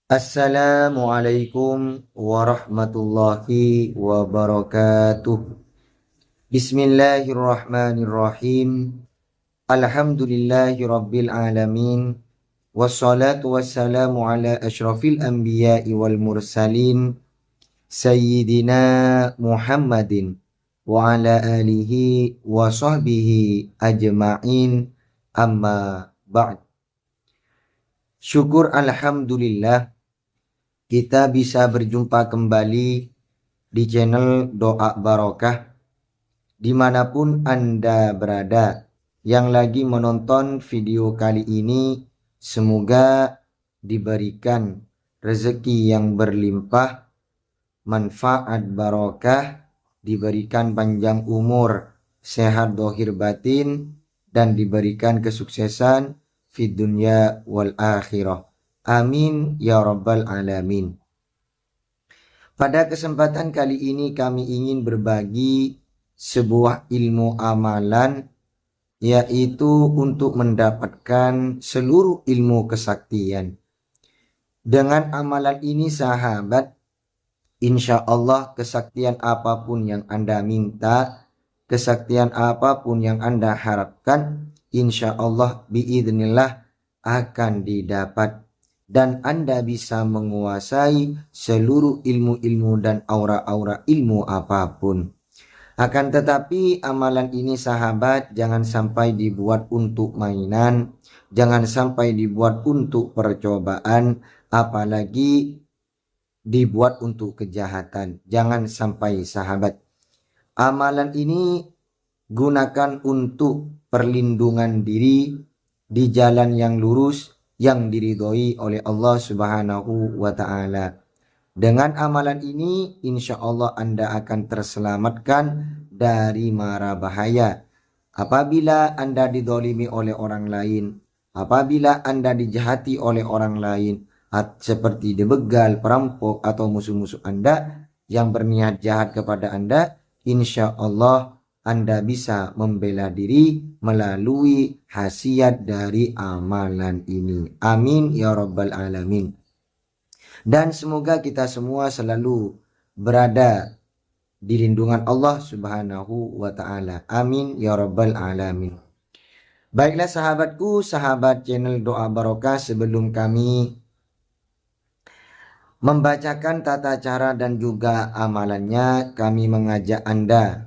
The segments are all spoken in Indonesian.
Assalamualaikum warahmatullahi wabarakatuh. Bismillahirrahmanirrahim. Alhamdulillahi rabbil alamin. Wassalatu wassalamu ala ashrafil anbiya'i wal mursalin. Sayyidina Muhammadin wa ala alihi wa sahbihi ajma'in. Amma ba'd. Syukur alhamdulillah kita bisa berjumpa kembali di channel Doa Barokah dimanapun Anda berada. Yang lagi menonton video kali ini, semoga diberikan rezeki yang berlimpah, manfaat barokah, diberikan panjang umur, sehat dohir batin, dan diberikan kesuksesan fid dunya wal akhirah. Amin ya rabbal alamin. Pada kesempatan kali ini kami ingin berbagi sebuah ilmu amalan, yaitu untuk mendapatkan seluruh ilmu kesaktian. Dengan amalan ini sahabat, insya Allah kesaktian apapun yang Anda minta, kesaktian apapun yang Anda harapkan, insya Allah biidznillah akan didapat. Dan Anda bisa menguasai seluruh ilmu-ilmu dan aura-aura ilmu apapun. Akan tetapi amalan ini sahabat jangan sampai dibuat untuk mainan, jangan sampai dibuat untuk percobaan, apalagi dibuat untuk kejahatan. Jangan sampai sahabat. Amalan ini gunakan untuk perlindungan diri di jalan yang lurus, yang diridhoi oleh Allah Subhanahu wa ta'ala. Dengan amalan ini insya Allah Anda akan terselamatkan dari mara bahaya. Apabila Anda didolimi oleh orang lain, apabila Anda dijahati oleh orang lain, seperti dibegal, perampok, atau musuh-musuh Anda yang berniat jahat kepada Anda, insya Allah Anda bisa membela diri melalui khasiat dari amalan ini. Amin ya rabbal alamin. Dan semoga kita semua selalu berada di lindungan Allah Subhanahu wa ta'ala. Amin ya rabbal alamin. Baiklah sahabatku, sahabat channel Doa Barokah, sebelum kami membacakan tata cara dan juga amalannya, kami mengajak Anda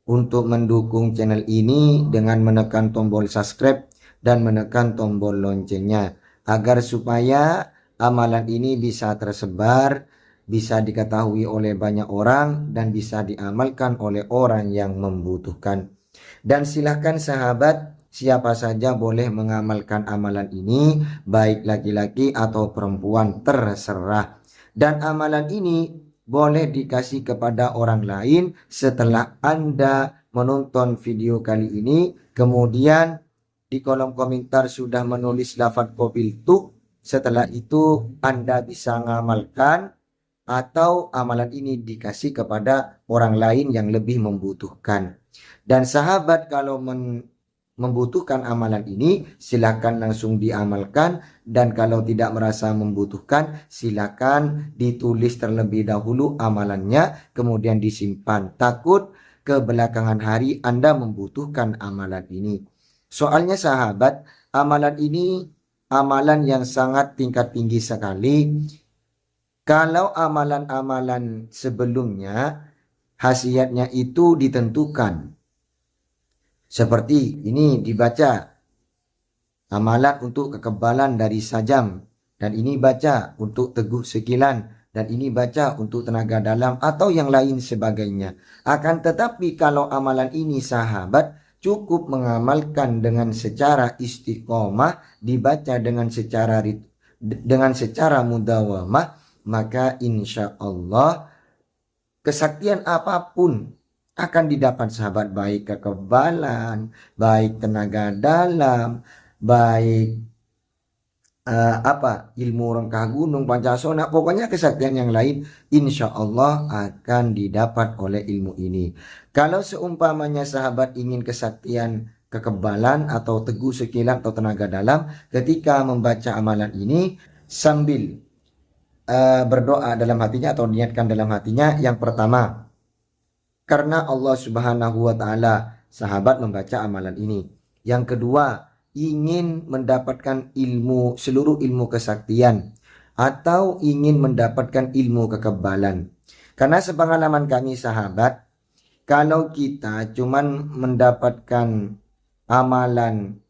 untuk mendukung channel ini dengan menekan tombol subscribe dan menekan tombol loncengnya, agar supaya amalan ini bisa tersebar, bisa diketahui oleh banyak orang, dan bisa diamalkan oleh orang yang membutuhkan. Dan silahkan sahabat, siapa saja boleh mengamalkan amalan ini, baik laki-laki atau perempuan, terserah. Dan amalan ini boleh dikasih kepada orang lain setelah Anda menonton video kali ini, kemudian di kolom komentar sudah menulis lafaz qabiltu. Setelah itu Anda bisa mengamalkan, atau amalan ini dikasih kepada orang lain yang lebih membutuhkan. Dan sahabat kalau membutuhkan amalan ini, silakan langsung diamalkan, dan kalau tidak merasa membutuhkan, silakan ditulis terlebih dahulu amalannya, kemudian disimpan. Takut ke belakangan hari Anda membutuhkan amalan ini. Soalnya sahabat, amalan ini amalan yang sangat tingkat tinggi sekali. Kalau amalan-amalan sebelumnya khasiatnya itu ditentukan. Seperti ini dibaca amalan untuk kekebalan dari sajam, dan ini baca untuk teguh sekilan, dan ini baca untuk tenaga dalam, atau yang lain sebagainya. Akan tetapi kalau amalan ini sahabat cukup mengamalkan dengan secara istiqomah, dibaca dengan secara mudawamah, maka insya Allah kesaktian apapun akan didapat sahabat, baik kekebalan, baik tenaga dalam, baik ilmu rengkah gunung, pancasona, pokoknya kesaktian yang lain insya Allah akan didapat oleh ilmu ini. Kalau seumpamanya sahabat ingin kesaktian kekebalan atau teguh sekilan atau tenaga dalam, ketika membaca amalan ini sambil berdoa dalam hatinya atau niatkan dalam hatinya. Yang pertama, karena Allah Subhanahu wa taala, sahabat membaca amalan ini. Yang kedua, ingin mendapatkan ilmu, seluruh ilmu kesaktian, atau ingin mendapatkan ilmu kekebalan. Karena sepengalaman kami sahabat, kalau kita cuman mendapatkan amalan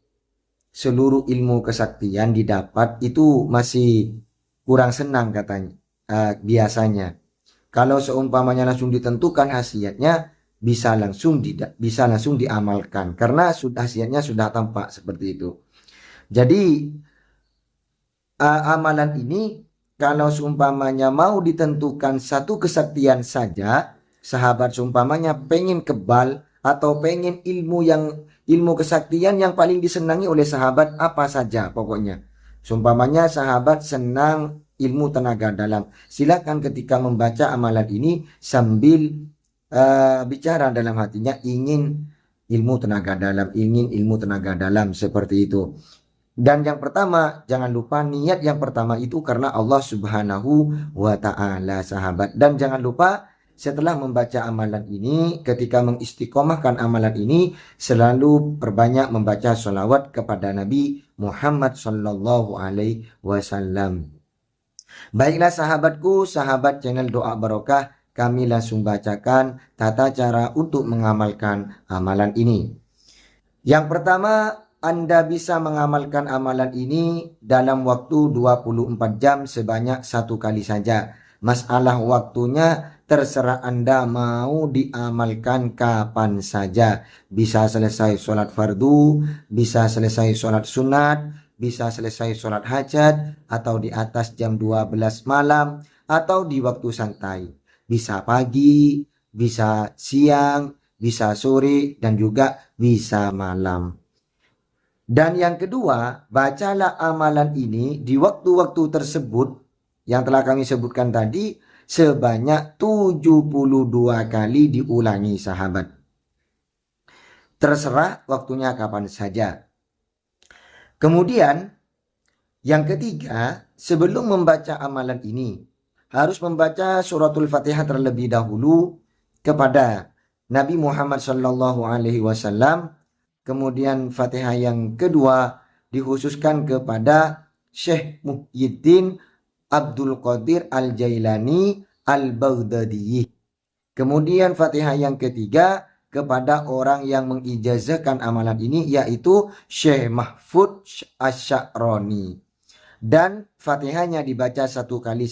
seluruh ilmu kesaktian didapat, itu masih kurang senang katanya. Biasanya kalau seumpamanya langsung ditentukan khasiatnya, bisa langsung diamalkan karena khasiatnya sudah tampak seperti itu. Jadi amalan ini kalau seumpamanya mau ditentukan satu kesaktian saja, sahabat seumpamanya pengen kebal atau pengen ilmu kesaktian yang paling disenangi oleh sahabat apa saja pokoknya. Seumpamanya sahabat senang ilmu tenaga dalam, silakan ketika membaca amalan ini sambil bicara dalam hatinya, ingin ilmu tenaga dalam seperti itu. Dan yang pertama, jangan lupa niat yang pertama itu karena Allah Subhanahu wa ta'ala sahabat. Dan jangan lupa setelah membaca amalan ini, ketika mengistiqomahkan amalan ini, selalu perbanyak membaca sholawat kepada Nabi Muhammad sallallahu alaihi wasallam. Baiklah sahabatku, sahabat channel Doa Barokah, kami langsung bacakan tata cara untuk mengamalkan amalan ini. Yang pertama, Anda bisa mengamalkan amalan ini dalam waktu 24 jam sebanyak 1 kali saja. Masalah waktunya terserah Anda mau diamalkan kapan saja. Bisa selesai sholat fardu, bisa selesai sholat sunat, bisa selesai sholat hajat, atau di atas jam 12 malam, atau di waktu santai. Bisa pagi, bisa siang, bisa sore, dan juga bisa malam. Dan yang kedua, bacalah amalan ini di waktu-waktu tersebut yang telah kami sebutkan tadi sebanyak 72 kali diulangi sahabat. Terserah waktunya kapan saja. Kemudian yang ketiga, sebelum membaca amalan ini harus membaca suratul Fatihah terlebih dahulu kepada Nabi Muhammad sallallahu alaihi wasallam. Kemudian Fatihah yang kedua dikhususkan kepada Syekh Muhyiddin Abdul Qadir Al-Jailani Al-Baghdadi. Kemudian Fatihah yang ketiga kepada orang yang mengijazahkan amalan ini, yaitu Syekh Mahfud Asy-Sya'rani. Dan Fatihahnya dibaca satu kali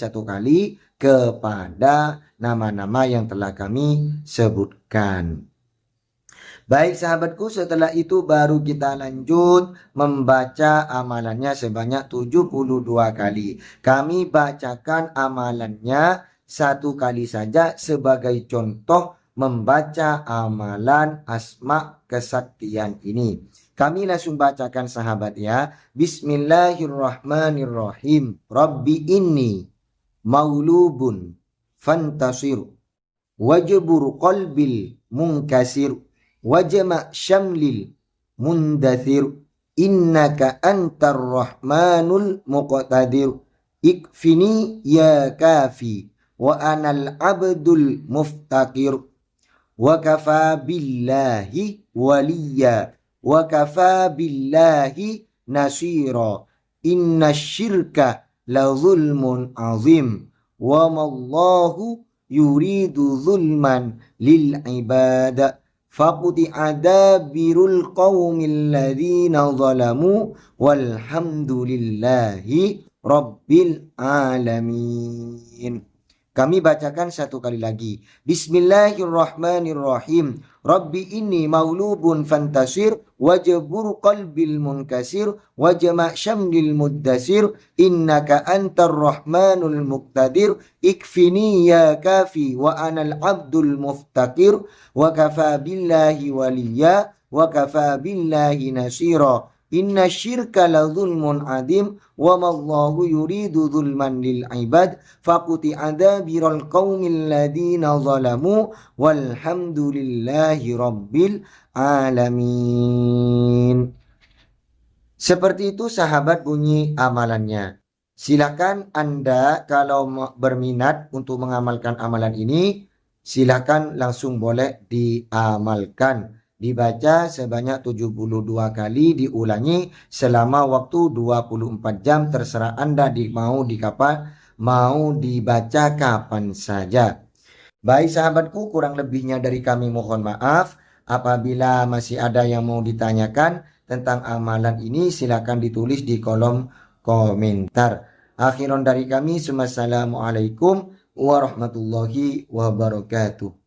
kepada nama-nama yang telah kami sebutkan. Baik sahabatku, setelah itu baru kita lanjut membaca amalannya sebanyak 72 kali. Kami bacakan amalannya 1 kali saja sebagai contoh membaca amalan asma kesaktian ini. Kami langsung bacakan sahabat ya. Bismillahirrahmanirrahim. Rabbi inni maulubun fantasir wajbur qalbil munkasir wajma' syamlil mundathir innaka antar rahmanul muqtadir ikfini ya kafi wa anal abdul muftaqir wa kafa billahi waliya wa kafa billahi nasira inna syirka la zulmun azim wa mallahu yuridu zulman lil ibadah faquti adabirul qawmil ladzina zalamu walhamdulillahi rabbil alamin. Kami bacakan 1 kali lagi. Bismillahirrahmanirrahim. Rabbi inni maulubun fantasir wajbur qalbil munkasir wajma' syamlil muddasir innaka antar rahmanul muqtadir ikfini ya kafi wa anal abdul muftaqir wa kafa billahi waliya wa kafa billahi nasira inna syirka la zulmun adim wa mallahu yuridu zulman lil ibad faquti adabiral qaumil ladina zalamu walhamdulillahi rabbil alamin. Seperti itu sahabat bunyi amalannya. Silakan Anda kalau berminat untuk mengamalkan amalan ini, silakan langsung boleh diamalkan. Dibaca sebanyak 72 kali, diulangi selama waktu 24 jam, terserah Anda mau di kapan, mau dibaca kapan saja. Baik sahabatku, kurang lebihnya dari kami mohon maaf. Apabila masih ada yang mau ditanyakan tentang amalan ini, silakan ditulis di kolom komentar. Akhiran dari kami, wassalamualaikum warahmatullahi wabarakatuh.